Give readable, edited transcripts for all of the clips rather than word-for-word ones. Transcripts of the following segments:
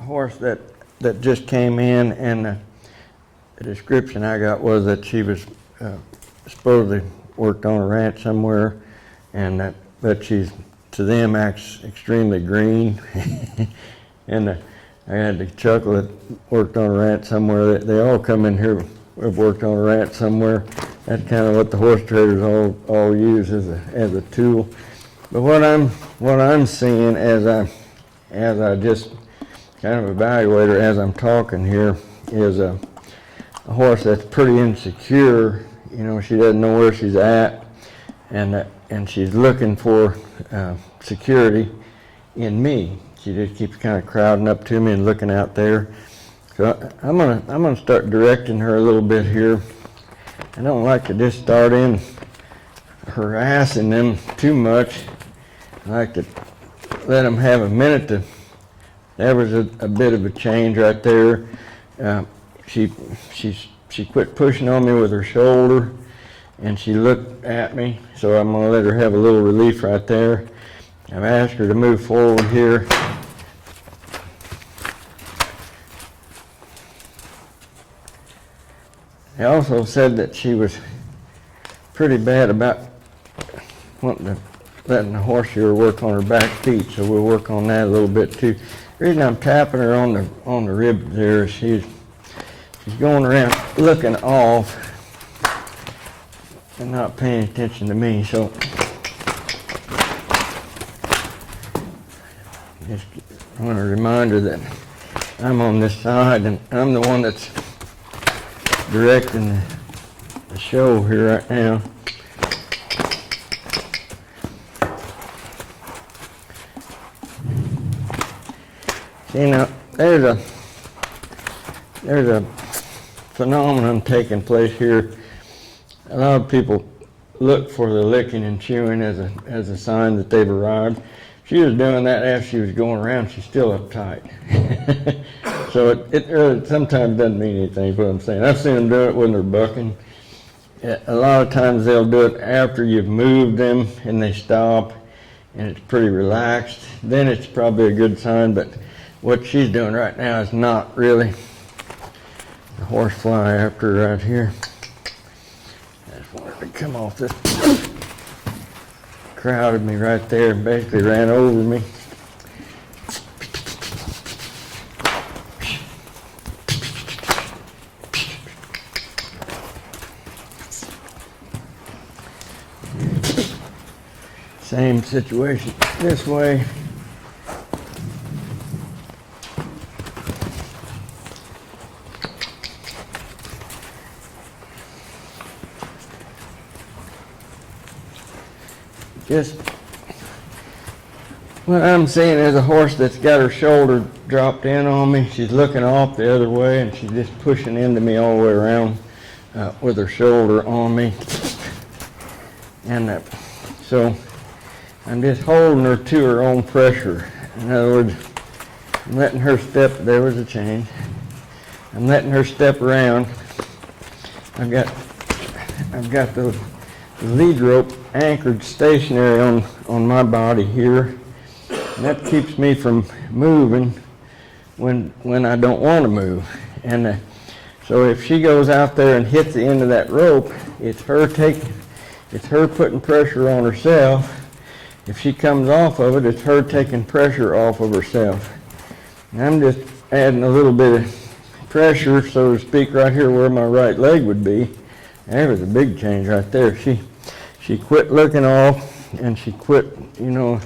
horse that just came in, and the description I got was that she was supposedly worked on a ranch somewhere, and that she's, to them, acts extremely green. And I had to chuckle that worked on a ranch somewhere. They all come in here have worked on a ranch somewhere. That's kind of what the horse traders all use as a tool. But what I'm seeing as I just kind of evaluate her as I'm talking here is a horse that's pretty insecure. You know, she doesn't know where she's at, and she's looking for security in me. She just keeps kind of crowding up to me and looking out there. So I'm gonna start directing her a little bit here. I don't like to just start in harassing them too much. I like to let them have a minute to. There was a bit of a change right there. She quit pushing on me with her shoulder, and she looked at me. So I'm gonna let her have a little relief right there. I've asked her to move forward here. I also said that she was pretty bad about letting the horse here work on her back feet, so we'll work on that a little bit too. The reason I'm tapping her on the ribs there is she's going around looking off and not paying attention to me. So just want to remind her that I'm on this side and I'm the one that's directing the show here right now. See, now there's a phenomenon taking place here. A lot of people look for the licking and chewing as a sign that they've arrived. She was doing that after she was going around. She's still uptight. So it really sometimes doesn't mean anything, is what I'm saying. I've seen them do it when they're bucking. A lot of times they'll do it after you've moved them and they stop and it's pretty relaxed. Then it's probably a good sign, but what she's doing right now is not really. The horse fly after her right here. I just wanted to come off this. Crowded me right there and basically ran over me. Same situation this way. Just what I'm seeing is a horse that's got her shoulder dropped in on me. She's looking off the other way and she's just pushing into me all the way around with her shoulder on me. And so I'm just holding her to her own pressure. In other words, I'm letting her step. There was a change. I'm letting her step around. I've got the lead rope anchored stationary on my body here, and that keeps me from moving when I don't want to move. And so if she goes out there and hits the end of that rope, it's her putting pressure on herself. If she comes off of it, it's her taking pressure off of herself. And I'm just adding a little bit of pressure, so to speak, right here where my right leg would be. There was a big change right there. She quit looking off, and she quit, being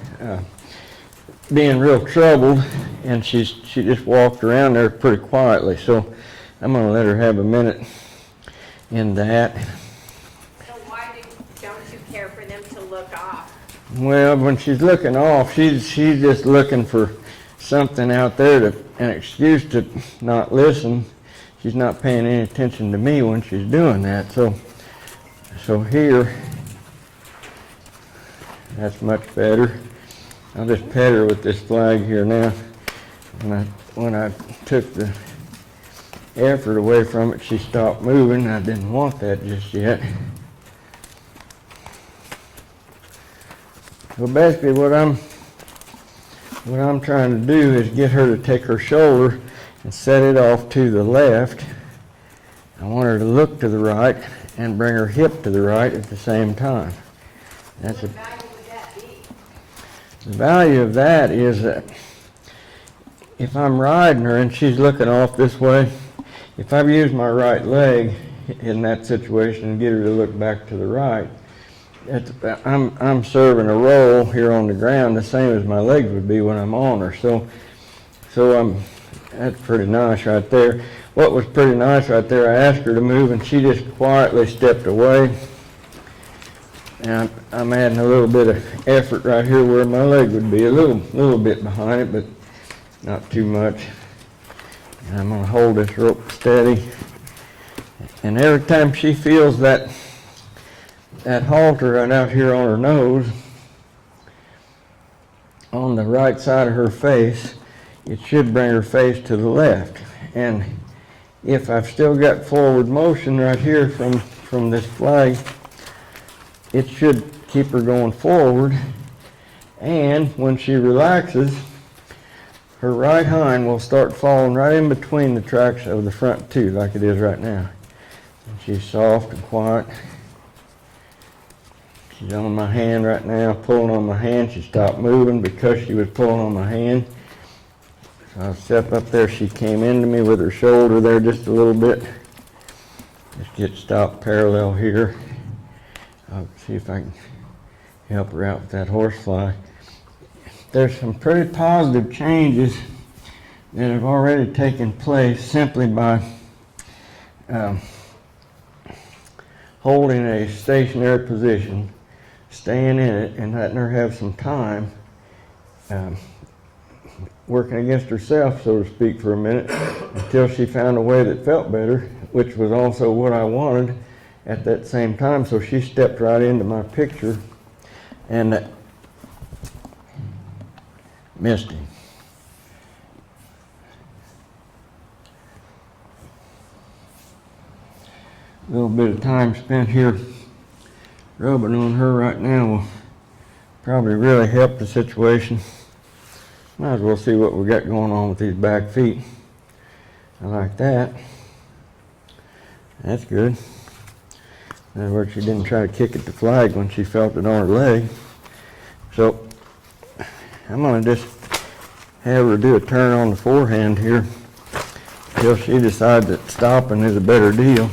real troubled, and she just walked around there pretty quietly. So I'm going to let her have a minute in that. So why don't you care for them to look off? Well, when she's looking off, she's just looking for something out there an excuse to not listen. She's not paying any attention to me when she's doing that. So here, that's much better. I'll just pet her with this flag here now. When I took the effort away from it, she stopped moving. I didn't want that just yet. So basically what I'm what I'm trying to do is get her to take her shoulder and set it off to the left. I want her to look to the right and bring her hip to the right at the same time. That's What value would that be? the value of that is that if I'm riding her and she's looking off this way, if I use my right leg in that situation and get her to look back to the right, I'm serving a role here on the ground the same as my legs would be when I'm on her. So that's pretty nice right there. What was pretty nice right there, I asked her to move and she just quietly stepped away. And I'm adding a little bit of effort right here where my leg would be, a little bit behind it, but not too much. And I'm gonna hold this rope steady. And every time she feels that halter right out here on her nose, on the right side of her face, it should bring her face to the left. And if I've still got forward motion right here from this flag, it should keep her going forward. And when she relaxes, her right hind will start falling right in between the tracks of the front two, like it is right now. And she's soft and quiet. She's on my hand right now, pulling on my hand. She stopped moving because she was pulling on my hand. So I step up there. She came into me with her shoulder there just a little bit. Just get stopped parallel here. I'll see if I can help her out with that horsefly. There's some pretty positive changes that have already taken place simply by holding a stationary position, staying in it, and letting her have some time working against herself, so to speak, for a minute until she found a way that felt better, which was also what I wanted at that same time. So she stepped right into my picture and missed him. A little bit of time spent here rubbing on her right now will probably really help the situation. Might as well see what we got going on with these back feet. I like that. That's good. In other words, she didn't try to kick at the flag when she felt it on her leg. So I'm going to just have her do a turn on the forehand here until she decides that stopping is a better deal.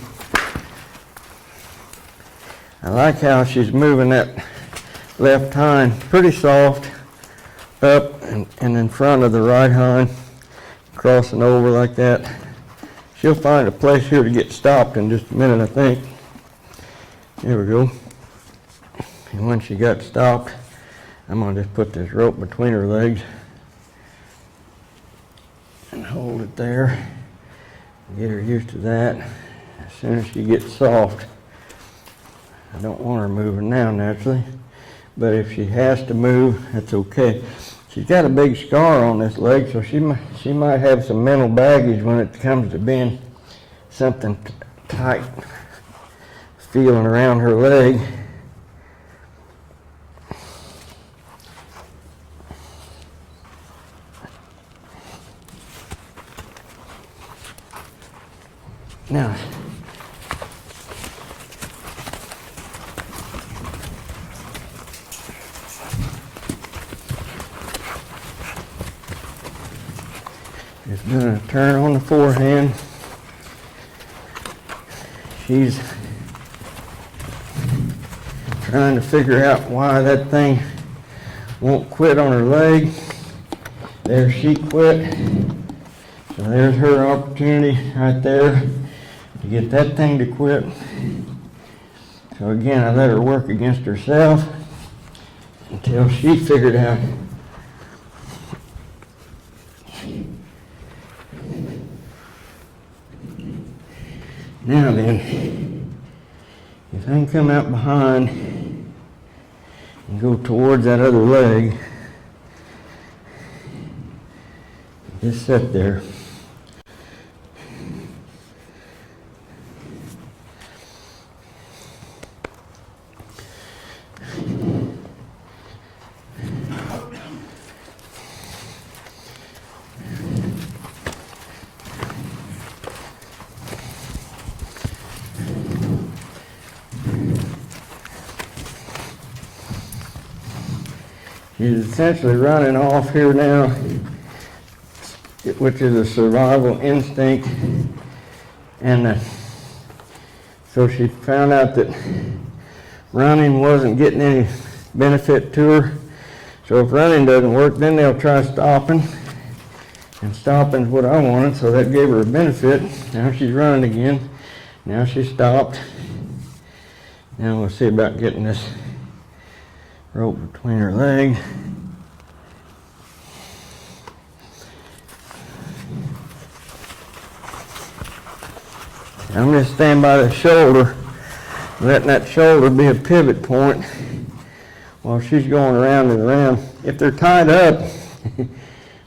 I like how she's moving that left hind pretty soft up and in front of the right hind, crossing over like that. She'll find a place here to get stopped in just a minute, I think. There we go. And when she got stopped, I'm going to just put this rope between her legs and hold it there. Get her used to that. As soon as she gets soft, I don't want her moving now naturally, but if she has to move, that's okay. She's got a big scar on this leg, so she might have some mental baggage when it comes to being something tight feeling around her leg. Now, just doing a turn on the forehand. She's trying to figure out why that thing won't quit on her leg. There she quit. So there's her opportunity right there to get that thing to quit. So again, I let her work against herself until she figured out now then, if I can come out behind and go towards that other leg, just sit there. She's essentially running off here now, which is a survival instinct. And so she found out that running wasn't getting any benefit to her. So if running doesn't work, then they'll try stopping. And stopping's what I wanted, so that gave her a benefit. Now she's running again. Now she stopped. Now we'll see about getting this rope between her legs. I'm just standing by the shoulder, letting that shoulder be a pivot point while she's going around and around. If they're tied up,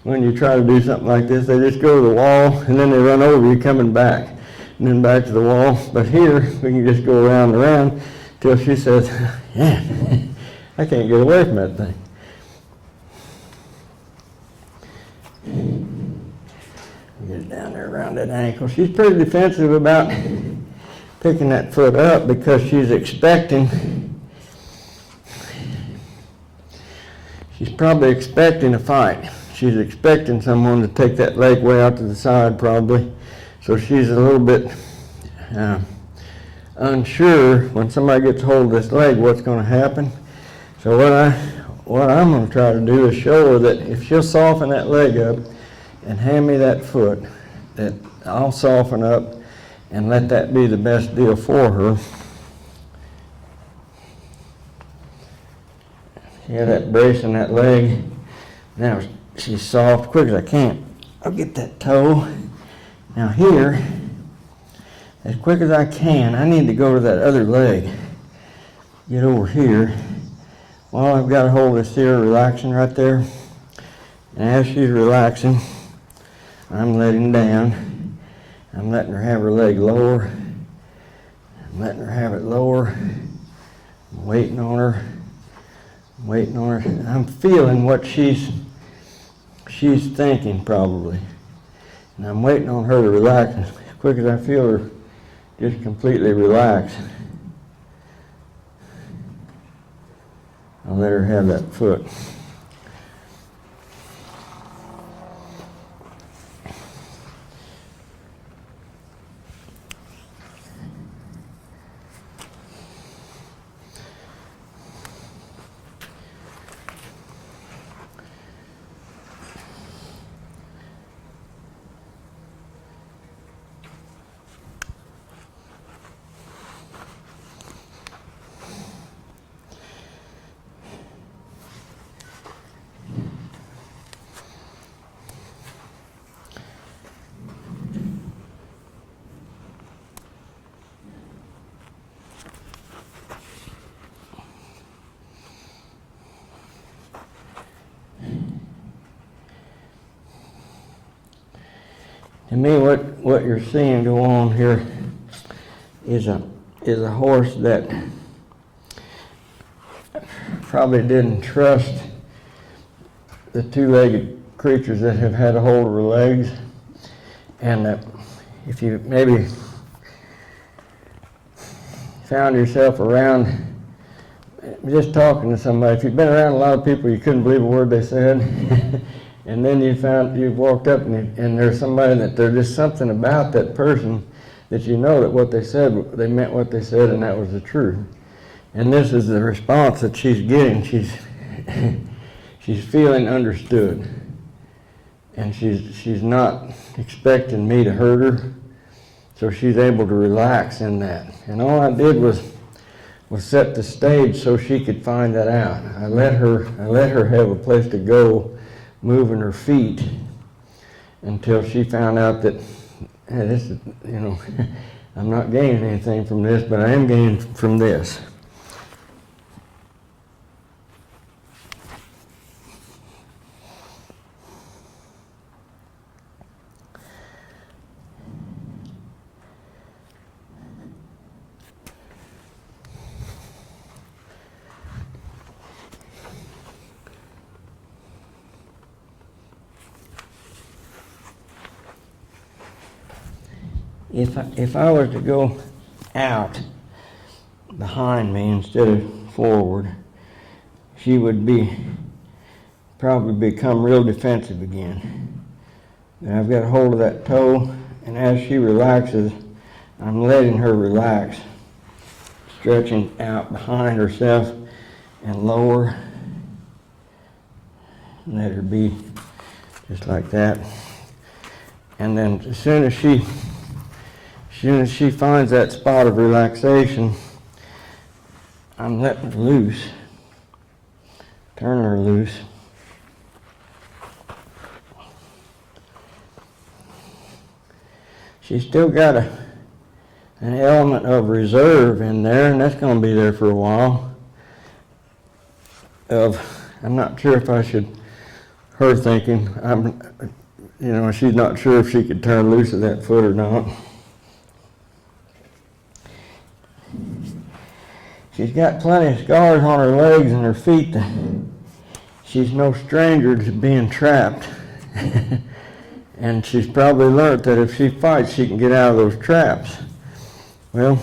when you try to do something like this, they just go to the wall and then they run over you coming back and then back to the wall. But here, we can just go around and around till she says, yeah, I can't get away from that thing. Get it down there around that ankle. She's pretty defensive about picking that foot up because she's probably expecting a fight. She's expecting someone to take that leg way out to the side probably. So she's a little bit unsure when somebody gets hold of this leg what's going to happen. So what I'm going to try to do is show her that if she'll soften that leg up and hand me that foot, that I'll soften up and let that be the best deal for her. See how that brace in that leg? Now she's soft, quick as I can. I'll get that toe. Now here, as quick as I can, I need to go to that other leg. Get over here. Well, I've got a hold of this here relaxing right there. And as she's relaxing, I'm letting down. I'm letting her have her leg lower. I'm letting her have it lower. I'm waiting on her. I'm waiting on her. I'm feeling what she's thinking probably. And I'm waiting on her to relax. As quick as I feel her just completely relax, I'll let her have that foot. To me, what you're seeing go on here is a horse that probably didn't trust the two-legged creatures that have had a hold of her legs, and that if you maybe found yourself around just talking to somebody, if you've been around a lot of people you couldn't believe a word they said, and then you walked up and there's somebody that there's just something about that person that you know that what they said, they meant what they said and that was the truth. And this is the response that she's getting. She's feeling understood. And she's not expecting me to hurt her. So she's able to relax in that. And all I did was set the stage so she could find that out. I let her have a place to go moving her feet until she found out that, hey, this is, I'm not gaining anything from this, but I am gaining from this. If I was to go out behind me instead of forward, she would be probably become real defensive again. Then I've got hold of that toe, and as she relaxes, I'm letting her relax, stretching out behind herself and lower. Let her be just like that. And then as soon as she finds that spot of relaxation, I'm letting her loose, turning her loose. She's still got an element of reserve in there, and that's going to be there for a while. I'm not sure if I should, her thinking, she's not sure if she could turn loose of that foot or not. She's got plenty of scars on her legs and her feet. She's no stranger to being trapped. And she's probably learned that if she fights, she can get out of those traps. Well,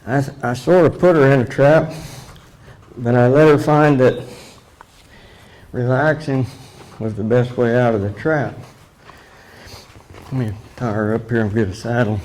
I sort of put her in a trap, but I let her find that relaxing was the best way out of the trap. Let me tie her up here and get a saddle.